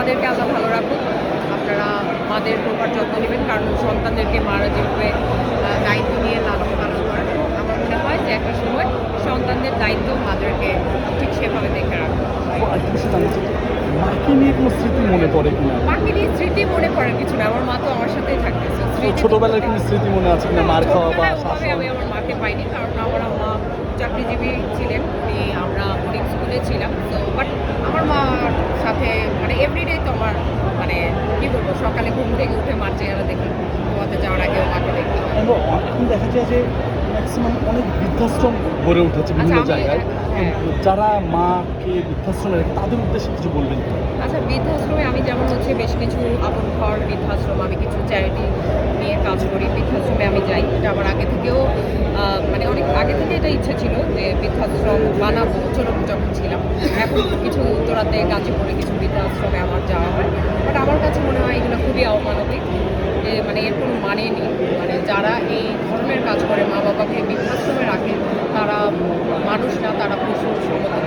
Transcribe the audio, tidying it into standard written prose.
মাদেরকে আল্লাহ ভালো রাখুক। আপনারা মাদের প্রপার যত্ন নেবেন, কারণ সন্তানদেরকে মারা যেভাবে দায়িত্ব নিয়ে লালন পালন করেন, আমার মনে হয় যে একটা সময় সন্তানদের দায়িত্ব মাদেরকে ঠিক সেভাবে দেখে রাখবে। মাকে নিয়ে কোনো স্মৃতি মনে পড়ে কিনা? মাকে নিয়ে স্মৃতি মনে পড়ার কিছু না, আমার মা তো আমার সাথেই থাকতেছে। ছোটবেলার কোনো স্মৃতি মনে আছে কিনা, মার খাওয়া বা ওভাবে আমি আমার মাকে পাইনি, কারণ আমার মা চাকরিজীবী ছিলেন, আমরা বোর্ডিং স্কুলে ছিলাম। তো বাট আমার মার সাথে মানে এভরিডে তো আমার মানে কী বলবো, সকালে ঘুম থেকে উঠে মার চেহারা দেখি, ঘুমাতে যাওয়ার আগে মাকে দেখি। এখন দেখা যায় যে ম্যাক্সিমাম অনেক বৃদ্ধাশ্রম গড়ে উঠেছে বিভিন্ন জায়গায়। যারা মাকে বৃদ্ধাশ্রমে রেখে তাদের উদ্দেশ্যে কিছু বলবেন? আচ্ছা, বৃদ্ধাশ্রমে আমি যেমন হচ্ছে বেশ কিছু আপন ঘর বৃদ্ধাশ্রম, আমি কিছু চ্যারিটি নিয়ে কাজ করি, বৃদ্ধাশ্রমে আমি যাই। এটা আমার আগে থেকেও মানে অনেক আগে থেকে এটা ইচ্ছা ছিল যে বৃদ্ধাশ্রম বানাবো, ছোটো যখন ছিলাম। এখন কিছু উত্তরাতে গাজীপুরে কিছু বৃদ্ধাশ্রমে আমার যাওয়া হয়, বাট আমার কাছে মনে হয় এগুলো খুবই অমানবিক। মানে এর কোনো মানে নেই। মানে যারা এই ধরনের কাজ করে, মা বাবাকে বৃদ্ধাশ্রমে রাখে, তারা মানুষ না, তারা পশুর সমতুল্য।